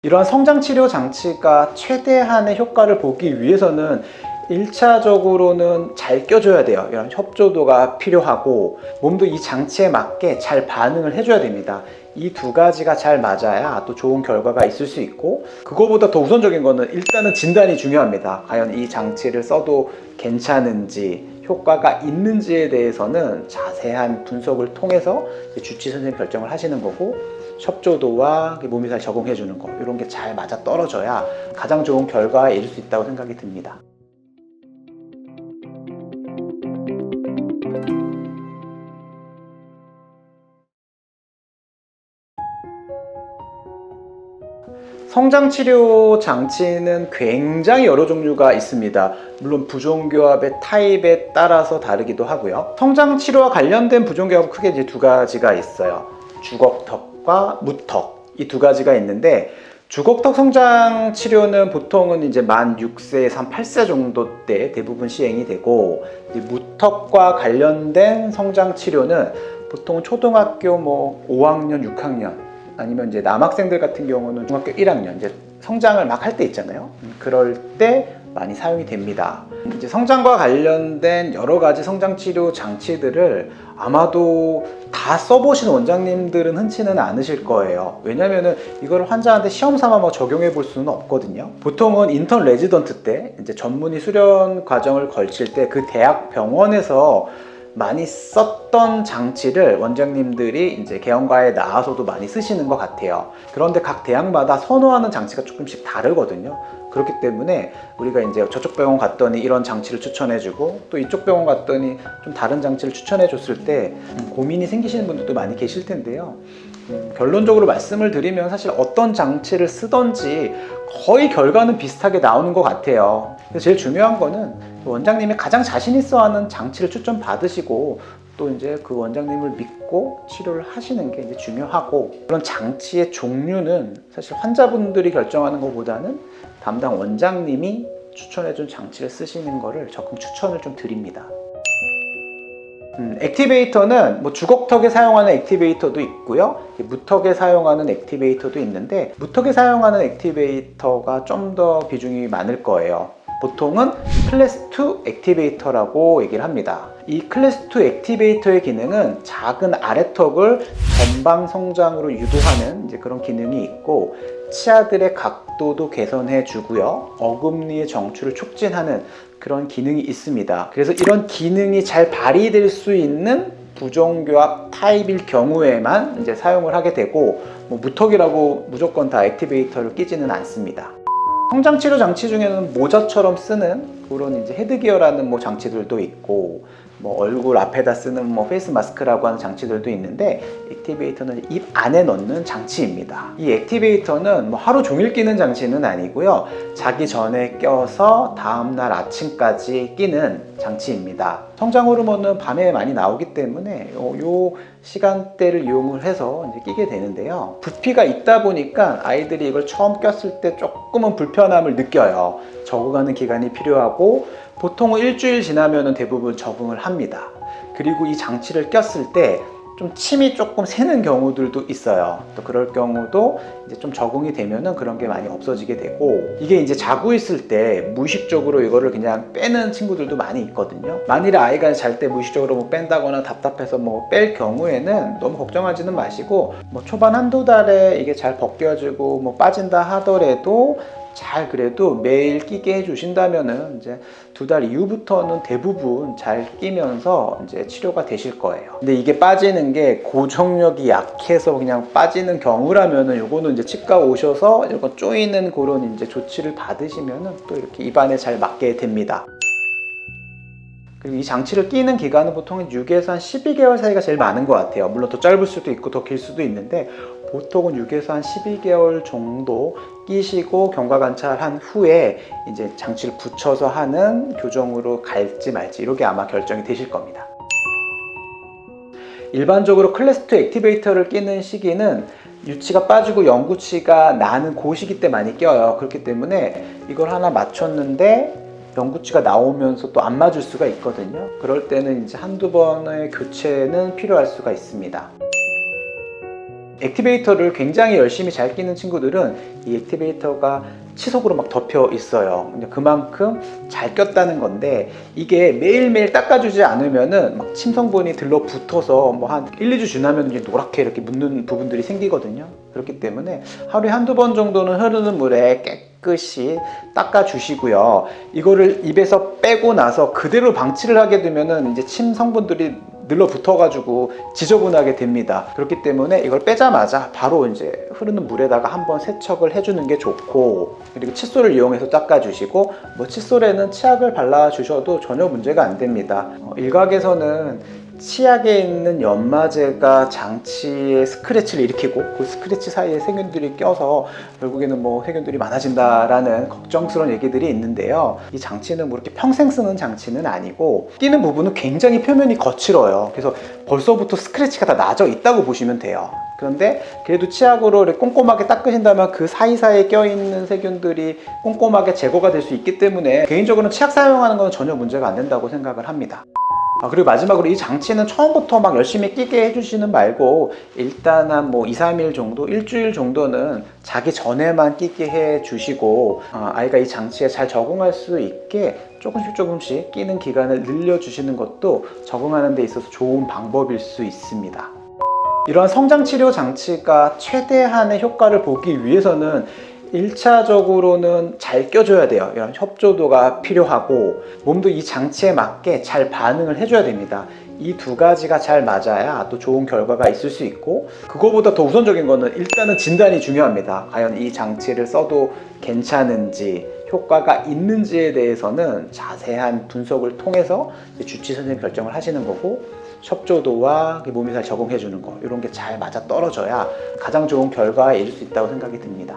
이러한 성장치료 장치가 최대한의 효과를 보기 위해서는 1차적으로는 잘 껴줘야 돼요. 이런 협조도가 필요하고 몸도 이 장치에 맞게 잘 반응을 해줘야 됩니다. 이 두 가지가 잘 맞아야 또 좋은 결과가 있을 수 있고, 그거보다 더 우선적인 거는 일단은 진단이 중요합니다. 과연 이 장치를 써도 괜찮은지 효과가 있는지에 대해서는 자세한 분석을 통해서 주치 선생님 결정을 하시는 거고, 협조도와 몸이 잘 적응해 주는 거, 이런 게 잘 맞아 떨어져야 가장 좋은 결과에 이를 수 있다고 생각이 듭니다. 성장치료 장치는 굉장히 여러 종류가 있습니다. 물론 부종교합의 타입에 따라서 다르기도 하고요. 성장치료와 관련된 부종교합은 크게 이제 두 가지가 있어요. 주걱턱과 무턱, 이 두 가지가 있는데, 주걱턱 성장 치료는 보통은 이제 만 6세에서 한 8세 정도 때 대부분 시행이 되고, 이제 무턱과 관련된 성장 치료는 보통 초등학교 5학년, 6학년 아니면 이제 남학생들 같은 경우는 중학교 1학년 이제 성장을 막 할 때 있잖아요. 그럴 때 많이 사용이 됩니다. 이제 성장과 관련된 여러 가지 성장 치료 장치들을 아마도 다 써보신 원장님들은 흔치는 않으실 거예요. 왜냐면은 이걸 환자한테 시험 삼아 적용해 볼 수는 없거든요. 보통은 인턴 레지던트 때 이제 전문의 수련 과정을 걸칠 때 그 대학 병원에서 많이 썼던 장치를 원장님들이 이제 개원과에 나와서도 많이 쓰시는 것 같아요. 그런데 각 대학마다 선호하는 장치가 조금씩 다르거든요. 그렇기 때문에 우리가 이제 저쪽 병원 갔더니 이런 장치를 추천해주고, 또 이쪽 병원 갔더니 좀 다른 장치를 추천해줬을 때 고민이 생기시는 분들도 많이 계실 텐데요. 결론적으로 말씀을 드리면 사실 어떤 장치를 쓰던지 거의 결과는 비슷하게 나오는 것 같아요. 그래서 제일 중요한 거는 원장님이 가장 자신 있어 하는 장치를 추천 받으시고, 또 이제 그 원장님을 믿고 치료를 하시는 게 이제 중요하고, 그런 장치의 종류는 사실 환자분들이 결정하는 것보다는 담당 원장님이 추천해준 장치를 쓰시는 거를 적극 추천을 좀 드립니다. 액티베이터는 주걱턱에 사용하는 액티베이터도 있고요, 무턱에 사용하는 액티베이터도 있는데, 무턱에 사용하는 액티베이터가 좀 더 비중이 많을 거예요. 보통은 클래스 2 액티베이터라고 얘기를 합니다. 이 클래스 2 액티베이터의 기능은 작은 아래턱을 전방 성장으로 유도하는 이제 그런 기능이 있고, 치아들의 각도도 개선해 주고요, 어금니의 정출을 촉진하는 그런 기능이 있습니다. 그래서 이런 기능이 잘 발휘될 수 있는 부종교합 타입일 경우에만 이제 사용을 하게 되고, 무턱이라고 무조건 다 액티베이터를 끼지는 않습니다. 성장치료 장치 중에는 모자처럼 쓰는 그런 이제 헤드기어라는 장치들도 있고, 얼굴 앞에다 쓰는 페이스 마스크라고 하는 장치들도 있는데, 액티베이터는 입 안에 넣는 장치입니다. 이 액티베이터는 하루 종일 끼는 장치는 아니고요, 자기 전에 껴서 다음날 아침까지 끼는 장치입니다. 성장 호르몬은 밤에 많이 나오기 때문에 요 시간대를 이용을 해서 이제 끼게 되는데요, 부피가 있다 보니까 아이들이 이걸 처음 꼈을 때 조금은 불편함을 느껴요. 적응하는 기간이 필요하고, 보통은 일주일 지나면 대부분 적응을 합니다. 그리고 이 장치를 꼈을 때 좀 침이 조금 새는 경우들도 있어요. 또 그럴 경우도 이제 좀 적응이 되면은 그런 게 많이 없어지게 되고, 이게 이제 자고 있을 때 무의식적으로 이거를 그냥 빼는 친구들도 많이 있거든요. 만일에 아이가 잘 때 무의식적으로 뺀다거나 답답해서 뺄 경우에는 너무 걱정하지는 마시고, 초반 한두 달에 이게 잘 벗겨지고 빠진다 하더라도 잘 그래도 매일 끼게 해주신다면은 이제 2달 이후부터는 대부분 잘 끼면서 이제 치료가 되실 거예요. 근데 이게 빠지는 게 고정력이 약해서 그냥 빠지는 경우라면은 요거는 이제 치과 오셔서 이거 조이는 그런 이제 조치를 받으시면은 또 이렇게 입안에 잘 맞게 됩니다. 그리고 이 장치를 끼는 기간은 보통 6에서 한 12개월 사이가 제일 많은 것 같아요. 물론 더 짧을 수도 있고 더 길 수도 있는데, 보통은 6에서 한 12개월 정도 끼시고 경과 관찰한 후에 이제 장치를 붙여서 하는 교정으로 갈지 말지, 이렇게 아마 결정이 되실 겁니다. 일반적으로 클래스 2 액티베이터를 끼는 시기는 유치가 빠지고 영구치가 나는 그 시기 때 많이 껴요. 그렇기 때문에 이걸 하나 맞췄는데 영구치가 나오면서 또 안 맞을 수가 있거든요. 그럴 때는 이제 한두 번의 교체는 필요할 수가 있습니다. 액티베이터를 굉장히 열심히 잘 끼는 친구들은 이 액티베이터가 치석으로 막 덮여 있어요. 근데 그만큼 잘 꼈다는 건데, 이게 매일매일 닦아주지 않으면은 막 침 성분이 들러붙어서 뭐 한 1, 2주 지나면 이제 노랗게 이렇게 묻는 부분들이 생기거든요. 그렇기 때문에 하루에 한두 번 정도는 흐르는 물에 깨끗이 닦아주시고요. 이거를 입에서 빼고 나서 그대로 방치를 하게 되면은 이제 침 성분들이 늘러붙어가지고 지저분하게 됩니다. 그렇기 때문에 이걸 빼자마자 바로 이제 흐르는 물에다가 한번 세척을 해주는 게 좋고, 그리고 칫솔을 이용해서 닦아주시고, 뭐 칫솔에는 치약을 발라주셔도 전혀 문제가 안 됩니다. 일각에서는 치약에 있는 연마제가 장치에 스크래치를 일으키고 그 스크래치 사이에 세균들이 껴서 결국에는 뭐 세균들이 많아진다라는 걱정스러운 얘기들이 있는데요. 이 장치는 뭐 이렇게 평생 쓰는 장치는 아니고, 끼는 부분은 굉장히 표면이 거칠어요. 그래서 벌써부터 스크래치가 다 나져 있다고 보시면 돼요. 그런데 그래도 치약으로 이렇게 꼼꼼하게 닦으신다면 그 사이사이에 껴있는 세균들이 꼼꼼하게 제거가 될 수 있기 때문에 개인적으로는 치약 사용하는 건 전혀 문제가 안 된다고 생각을 합니다. 그리고 마지막으로 이 장치는 처음부터 막 열심히 끼게 해주시는 말고, 일단 한 뭐 2, 3일 정도, 일주일 정도는 자기 전에만 끼게 해주시고, 아이가 이 장치에 잘 적응할 수 있게 조금씩 끼는 기간을 늘려주시는 것도 적응하는 데 있어서 좋은 방법일 수 있습니다. 이러한 성장치료 장치가 최대한의 효과를 보기 위해서는 1차적으로는 잘 껴줘야 돼요. 이런 협조도가 필요하고, 몸도 이 장치에 맞게 잘 반응을 해줘야 됩니다. 이 두 가지가 잘 맞아야 또 좋은 결과가 있을 수 있고, 그거보다 더 우선적인 거는 일단은 진단이 중요합니다. 과연 이 장치를 써도 괜찮은지, 효과가 있는지에 대해서는 자세한 분석을 통해서 주치 선생님 결정을 하시는 거고, 협조도와 몸이 잘 적응해 주는 거, 이런 게 잘 맞아 떨어져야 가장 좋은 결과에 이를 수 있다고 생각이 듭니다.